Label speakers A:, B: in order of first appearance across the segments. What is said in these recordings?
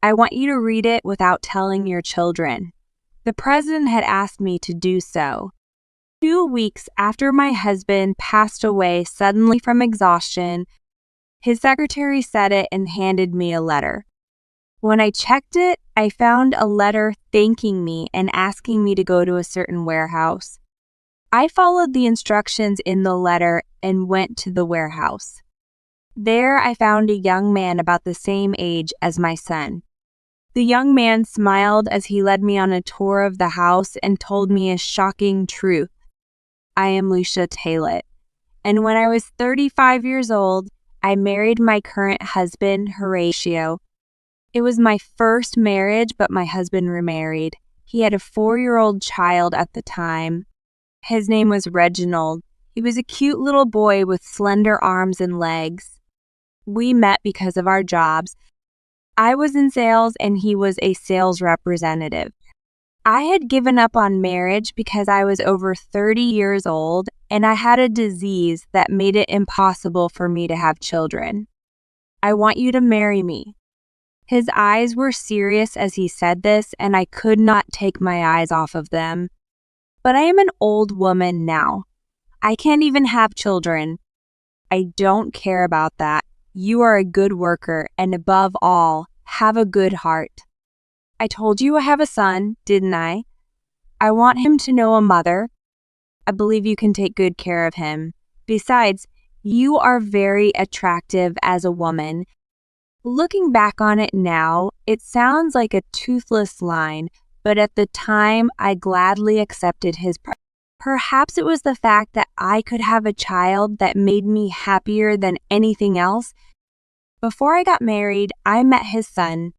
A: I want you to read it without telling your children. The president had asked me to do so. 2 weeks after my husband passed away suddenly from exhaustion, his secretary said it and handed me a letter. When I checked it, I found a letter thanking me and asking me to go to a certain warehouse. I followed the instructions in the letter and went to the warehouse. There I found a young man about the same age as my son. The young man smiled as he led me on a tour of the house and told me a shocking truth. I am Lucia Taylor, and when I was 35 years old, I married my current husband, Horatio. It was my first marriage, but my husband remarried. He had a 4-year-old child at the time. His name was Reginald. He was a cute little boy with slender arms and legs. We met because of our jobs. I was in sales and he was a sales representative. I had given up on marriage because I was over 30 years old and I had a disease that made it impossible for me to have children. I want you to marry me. His eyes were serious as he said this, and I could not take my eyes off of them. But I am an old woman now. I can't even have children. I don't care about that. You are a good worker, and above all, have a good heart. I told you I have a son, didn't I? I want him to know a mother. I believe you can take good care of him. Besides, you are very attractive as a woman. Looking back on it now, it sounds like a toothless line, but at the time, I gladly accepted his price. Perhaps it was the fact that I could have a child that made me happier than anything else. Before I got married, I met his son.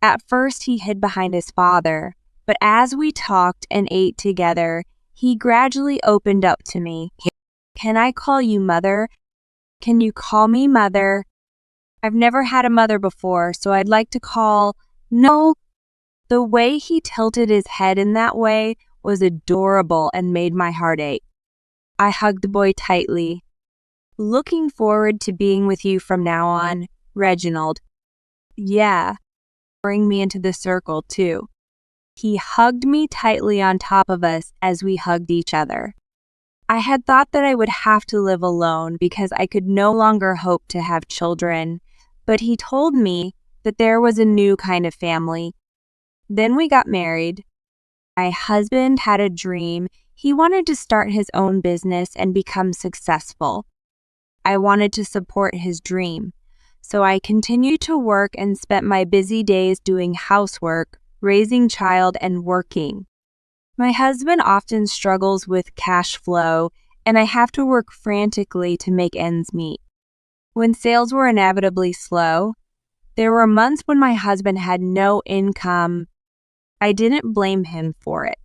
A: At first, he hid behind his father, but as we talked and ate together, he gradually opened up to me. Can I call you mother? Can you call me mother? I've never had a mother before, so I'd like to call... No. The way he tilted his head in that way was adorable and made my heart ache. I hugged the boy tightly. Looking forward to being with you from now on, Reginald. Yeah. Bring me into the circle, too. He hugged me tightly on top of us as we hugged each other. I had thought that I would have to live alone because I could no longer hope to have children. But he told me that there was a new kind of family. Then we got married. My husband had a dream. He wanted to start his own business and become successful. I wanted to support his dream. So I continued to work and spent my busy days doing housework, raising child, and working. My husband often struggles with cash flow, and I have to work frantically to make ends meet. When sales were inevitably slow, there were months when my husband had no income. I didn't blame him for it.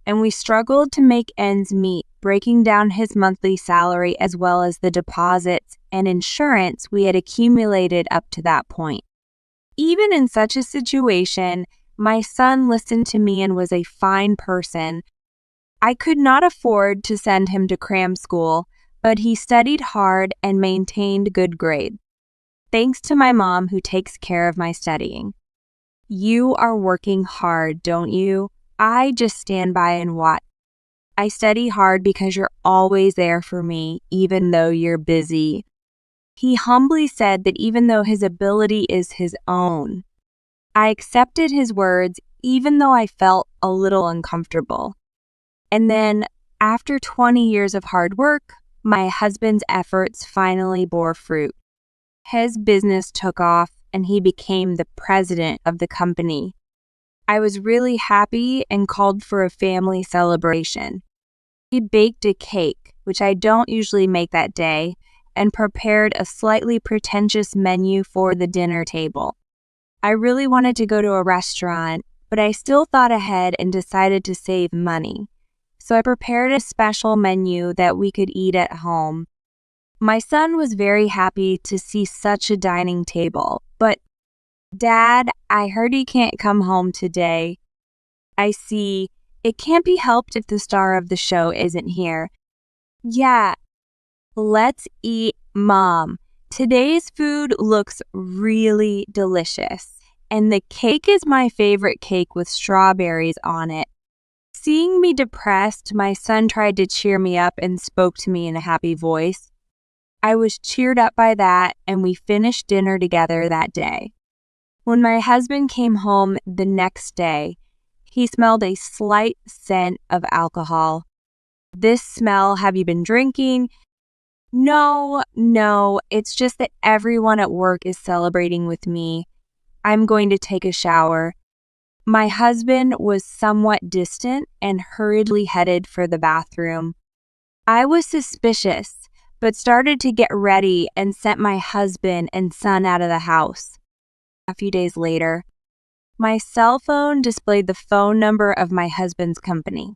A: And we struggled to make ends meet, breaking down his monthly salary as well as the deposits and insurance we had accumulated up to that point. Even in such a situation, my son listened to me and was a fine person. I could not afford to send him to cram school, but he studied hard and maintained good grades. Thanks to my mom who takes care of my studying. You are working hard, don't you? I just stand by and watch. I study hard because you're always there for me, even though you're busy. He humbly said that even though his ability is his own. I accepted his words, even though I felt a little uncomfortable. And then, after 20 years of hard work, my husband's efforts finally bore fruit. His business took off and he became the president of the company. I was really happy and called for a family celebration. He baked a cake, which I don't usually make that day, and prepared a slightly pretentious menu for the dinner table. I really wanted to go to a restaurant, but I still thought ahead and decided to save money. So I prepared a special menu that we could eat at home. My son was very happy to see such a dining table, but, Dad, I heard he can't come home today. I see. It can't be helped if the star of the show isn't here. Yeah. Let's eat, Mom. Today's food looks really delicious. and the cake is my favorite cake with strawberries on it. Seeing me depressed, my son tried to cheer me up and spoke to me in a happy voice. I was cheered up by that, and we finished dinner together that day. When my husband came home the next day, he smelled a slight scent of alcohol. This smell, have you been drinking? No, it's just that everyone at work is celebrating with me. I'm going to take a shower. My husband was somewhat distant and hurriedly headed for the bathroom. I was suspicious, but started to get ready and sent my husband and son out of the house. A few days later, my cell phone displayed the phone number of my husband's company.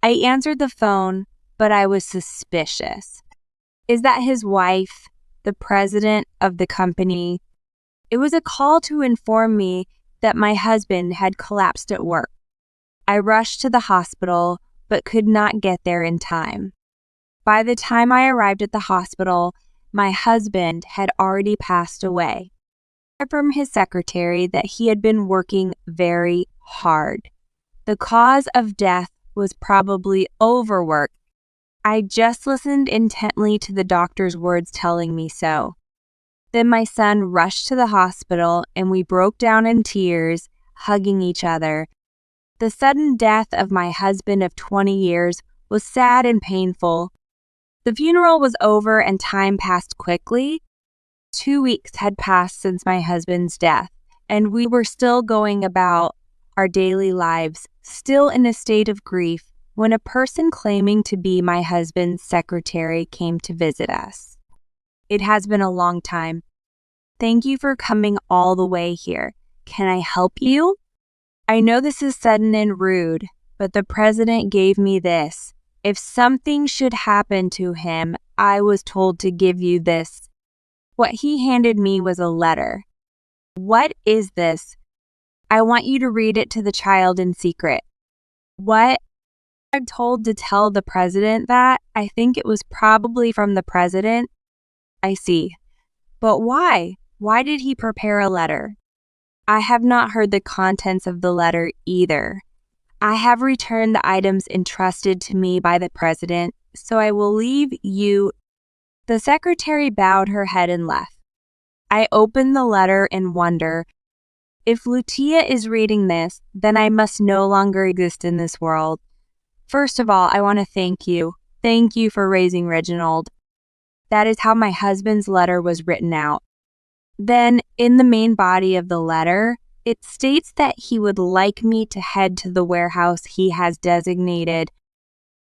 A: I answered the phone, but I was suspicious. Is that his wife, the president of the company? It was a call to inform me that my husband had collapsed at work. I rushed to the hospital, but could not get there in time. By the time I arrived at the hospital, my husband had already passed away. I heard from his secretary that he had been working very hard. The cause of death was probably overwork. I just listened intently to the doctor's words telling me so. Then my son rushed to the hospital and we broke down in tears, hugging each other. The sudden death of my husband of 20 years was sad and painful. The funeral was over and time passed quickly. 2 weeks had passed since my husband's death, and we were still going about our daily lives, still in a state of grief, when a person claiming to be my husband's secretary came to visit us. It has been a long time. Thank you for coming all the way here. Can I help you? I know this is sudden and rude, but the president gave me this. If something should happen to him, I was told to give you this. What he handed me was a letter. What is this? I want you to read it to the child in secret. What? I'm told to tell the president that. I think it was probably from the president. I see. But why? Why did he prepare a letter? I have not heard the contents of the letter either. I have returned the items entrusted to me by the president, so I will leave you. The secretary bowed her head and left. I opened the letter in wonder. If Lucia is reading this, then I must no longer exist in this world. First of all, I want to thank you. Thank you for raising Reginald. That is how my husband's letter was written out. Then, in the main body of the letter, it states that he would like me to head to the warehouse he has designated.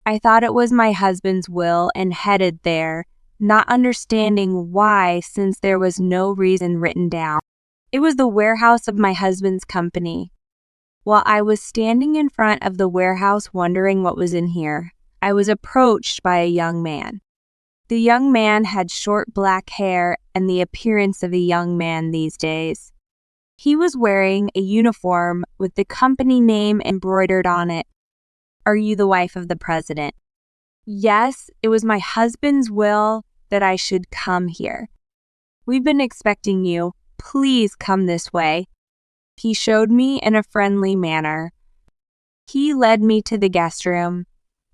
A: I thought it was my husband's will and headed there, not understanding why since there was no reason written down. It was the warehouse of my husband's company. While I was standing in front of the warehouse wondering what was in here, I was approached by a young man. The young man had short black hair and the appearance of a young man these days. He was wearing a uniform with the company name embroidered on it. Are you the wife of the president? Yes, it was my husband's will that I should come here. We've been expecting you. Please come this way. He showed me in a friendly manner. He led me to the guest room.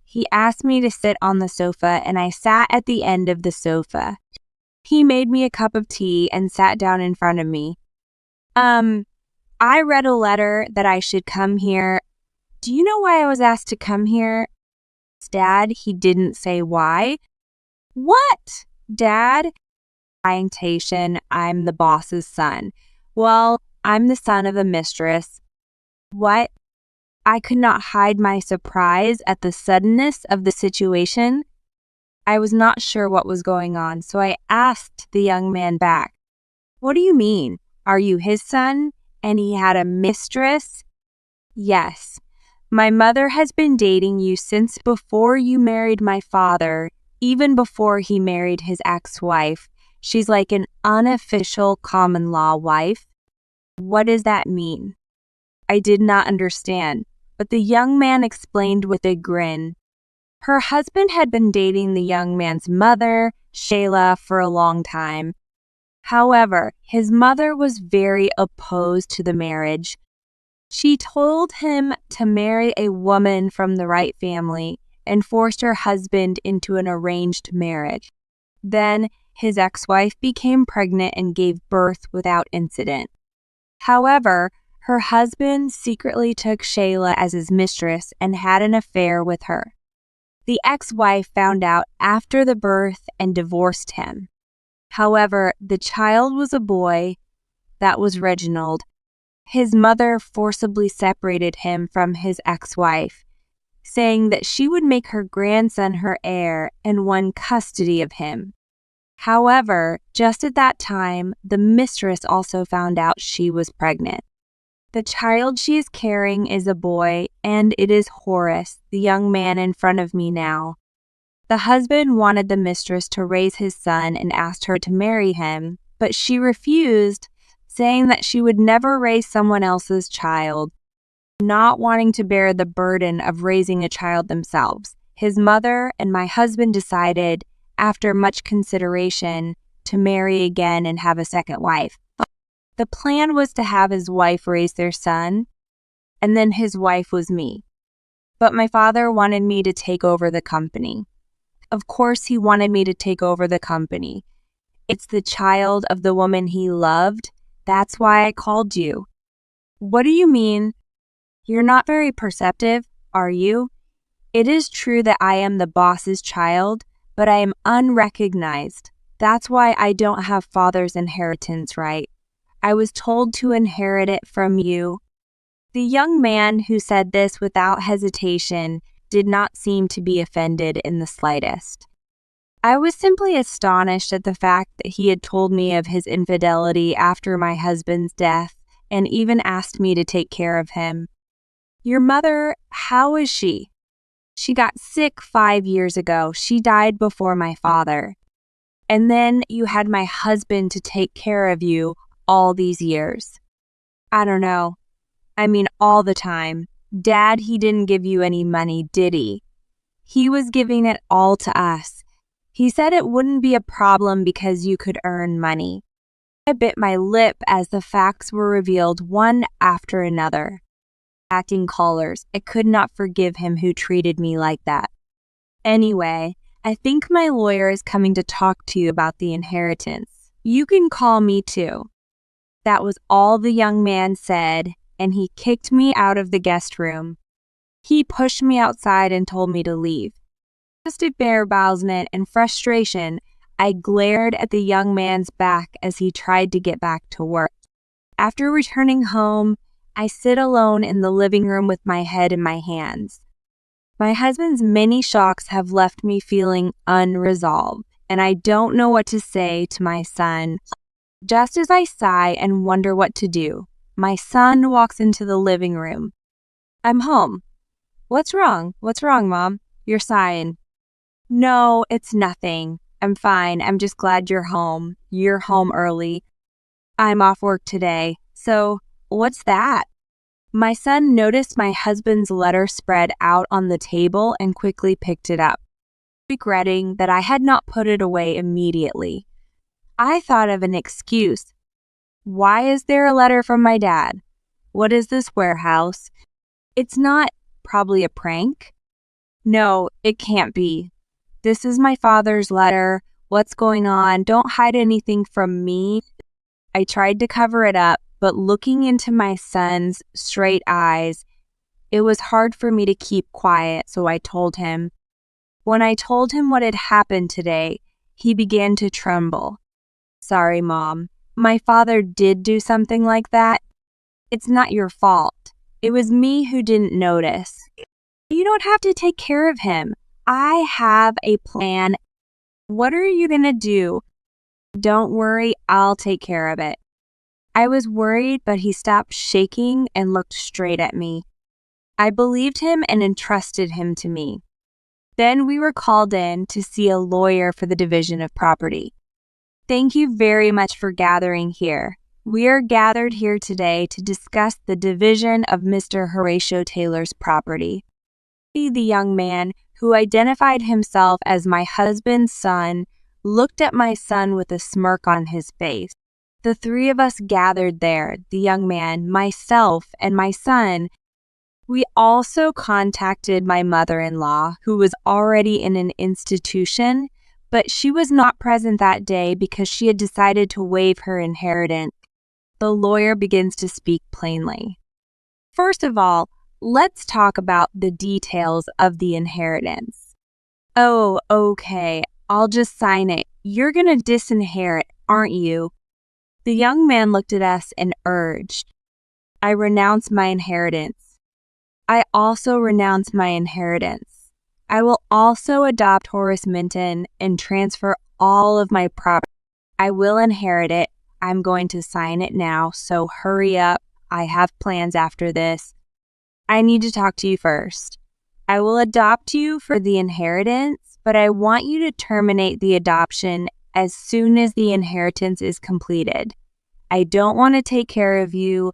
A: He asked me to sit on the sofa, and I sat at the end of the sofa. He made me a cup of tea and sat down in front of me. I read a letter that I should come here. Do you know why I was asked to come here? Dad, he didn't say why. What? Dad? Orientation, I'm the boss's son. Well, I'm the son of a mistress. What? I could not hide my surprise at the suddenness of the situation. I was not sure what was going on, so I asked the young man back. What do you mean? Are you his son? And he had a mistress? Yes. My mother has been dating you since before you married my father, even before he married his ex-wife. She's like an unofficial common law wife. What does that mean? I did not understand, but the young man explained with a grin. Her husband had been dating the young man's mother, Shayla, for a long time. However, his mother was very opposed to the marriage. She told him to marry a woman from the right family and forced her husband into an arranged marriage. Then, his ex-wife became pregnant and gave birth without incident. However, her husband secretly took Shayla as his mistress and had an affair with her. The ex-wife found out after the birth and divorced him. However, the child was a boy. That was Reginald. His mother forcibly separated him from his ex-wife, saying that she would make her grandson her heir and won custody of him. However, just at that time, the mistress also found out she was pregnant. The child she is carrying is a boy, and it is Horace, the young man in front of me now. The husband wanted the mistress to raise his son and asked her to marry him, but she refused, saying that she would never raise someone else's child. Not wanting to bear the burden of raising a child themselves, his mother and my husband decided, after much consideration, to marry again and have a second wife. The plan was to have his wife raise their son, and then his wife was me. But my father wanted me to take over the company. Of course, he wanted me to take over the company. It's the child of the woman he loved. That's why I called you. What do you mean? You're not very perceptive, are you? It is true that I am the boss's child, but I am unrecognized. That's why I don't have father's inheritance right. I was told to inherit it from you. The young man who said this without hesitation did not seem to be offended in the slightest. I was simply astonished at the fact that he had told me of his infidelity after my husband's death and even asked me to take care of him. Your mother, how is she? She got sick 5 years ago. She died before my father. And then you had my husband to take care of you all these years. I don't know. I mean, all the time. Dad, he didn't give you any money, did he? He was giving it all to us. He said it wouldn't be a problem because you could earn money. I bit my lip as the facts were revealed one after another. Acting callers, I could not forgive him who treated me like that. Anyway, I think my lawyer is coming to talk to you about the inheritance. You can call me too. That was all the young man said, and he kicked me out of the guest room. He pushed me outside and told me to leave. Just a bare embarrassment and frustration, I glared at the young man's back as he tried to get back to work. After returning home, I sit alone in the living room with my head in my hands. My husband's many shocks have left me feeling unresolved, and I don't know what to say to my son. Just as I sigh and wonder what to do, my son walks into the living room. I'm home. What's wrong? What's wrong, Mom? You're sighing. No, it's nothing. I'm fine. I'm just glad you're home. You're home early. I'm off work today. So, what's that? My son noticed my husband's letter spread out on the table and quickly picked it up, regretting that I had not put it away immediately. I thought of an excuse. Why is there a letter from my dad? What is this warehouse? It's not probably a prank? No, it can't be. This is my father's letter. What's going on? Don't hide anything from me. I tried to cover it up, but looking into my son's straight eyes, it was hard for me to keep quiet, so I told him. When I told him what had happened today, he began to tremble. Sorry, Mom. My father did do something like that. It's not your fault. It was me who didn't notice. You don't have to take care of him. I have a plan. What are you going to do? Don't worry, I'll take care of it. I was worried, but he stopped shaking and looked straight at me. I believed him and entrusted him to me. Then we were called in to see a lawyer for the division of property. Thank you very much for gathering here. We are gathered here today to discuss the division of Mr. Horatio Taylor's property. The young man, who identified himself as my husband's son, looked at my son with a smirk on his face. The three of us gathered there, the young man, myself, and my son. We also contacted my mother-in-law, who was already in an institution, but she was not present that day because she had decided to waive her inheritance. The lawyer begins to speak plainly. First of all, let's talk about the details of the inheritance. Oh, okay, I'll just sign it. You're gonna disinherit, aren't you? The young man looked at us and urged, I renounce my inheritance. I also renounce my inheritance. I will also adopt Horace Minton and transfer all of my property. I will inherit it. I'm going to sign it now, so hurry up. I have plans after this. I need to talk to you first. I will adopt you for the inheritance, but I want you to terminate the adoption as soon as the inheritance is completed. I don't want to take care of you.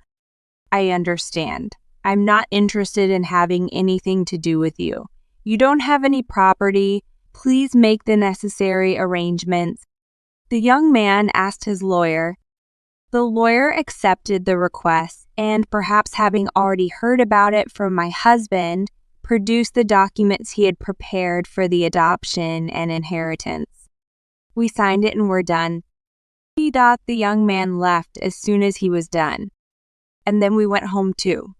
A: I understand. I'm not interested in having anything to do with you. You don't have any property. Please make the necessary arrangements. The young man asked his lawyer. The lawyer accepted the request and, perhaps having already heard about it from my husband, produced the documents he had prepared for the adoption and inheritance. We signed it and were done. The young man left as soon as he was done. And then we went home too.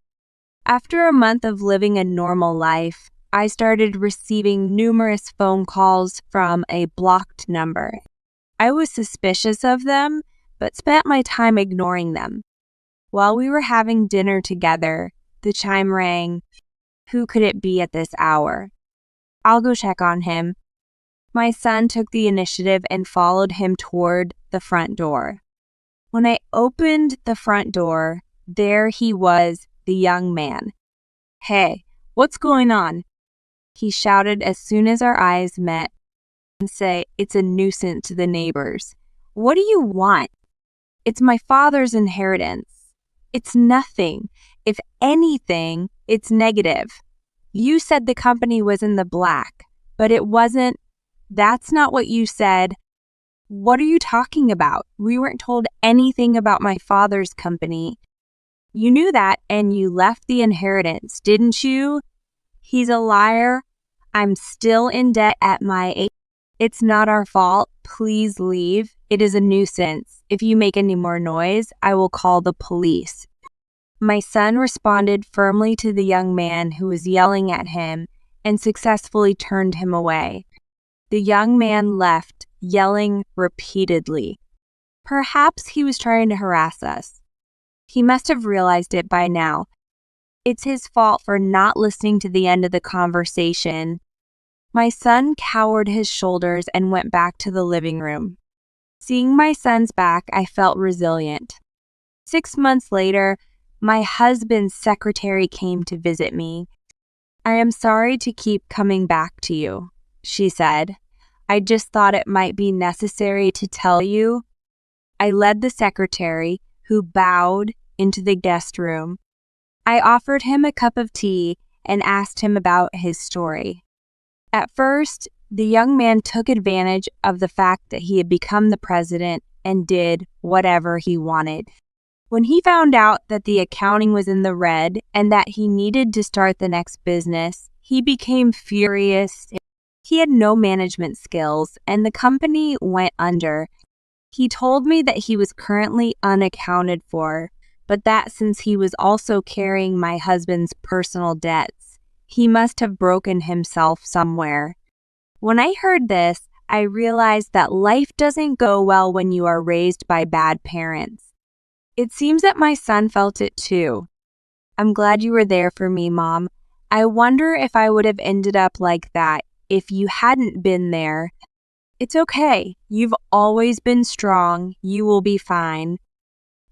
A: After a month of living a normal life, I started receiving numerous phone calls from a blocked number. I was suspicious of them, but spent my time ignoring them. While we were having dinner together, the chime rang. Who could it be at this hour? I'll go check on him. My son took the initiative and followed him toward the front door. When I opened the front door, there he was, the young man. Hey, what's going on? He shouted as soon as our eyes met and say, it's a nuisance to the neighbors. What do you want? It's my father's inheritance. It's nothing. If anything, it's negative. You said the company was in the black, but it wasn't. That's not what you said. What are you talking about? We weren't told anything about my father's company. You knew that and you left the inheritance, didn't you? He's a liar. I'm still in debt at my age. It's not our fault. Please leave. It is a nuisance. If you make any more noise, I will call the police. My son responded firmly to the young man who was yelling at him and successfully turned him away. The young man left, yelling repeatedly. Perhaps he was trying to harass us. He must have realized it by now. It's his fault for not listening to the end of the conversation. My son cowered his shoulders and went back to the living room. Seeing my son's back, I felt resilient. 6 months later, my husband's secretary came to visit me. I am sorry to keep coming back to you, she said. I just thought it might be necessary to tell you. I led the secretary, who bowed, into the guest room. I offered him a cup of tea and asked him about his story. At first, the young man took advantage of the fact that he had become the president and did whatever he wanted. When he found out that the accounting was in the red and that he needed to start the next business, he became furious. He had no management skills, and the company went under. He told me that he was currently unaccounted for, but that since he was also carrying my husband's personal debts, he must have broken himself somewhere. When I heard this, I realized that life doesn't go well when you are raised by bad parents. It seems that my son felt it too. I'm glad you were there for me, Mom. I wonder if I would have ended up like that if you hadn't been there. It's okay. You've always been strong. You will be fine.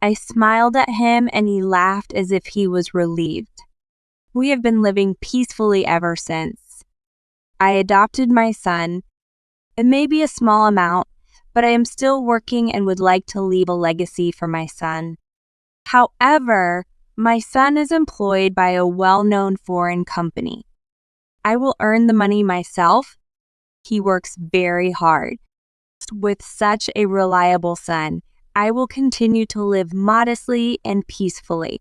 A: I smiled at him and he laughed as if he was relieved. We have been living peacefully ever since. I adopted my son. It may be a small amount, but I am still working and would like to leave a legacy for my son. However, my son is employed by a well-known foreign company. I will earn the money myself. He works very hard. with such a reliable son, I will continue to live modestly and peacefully.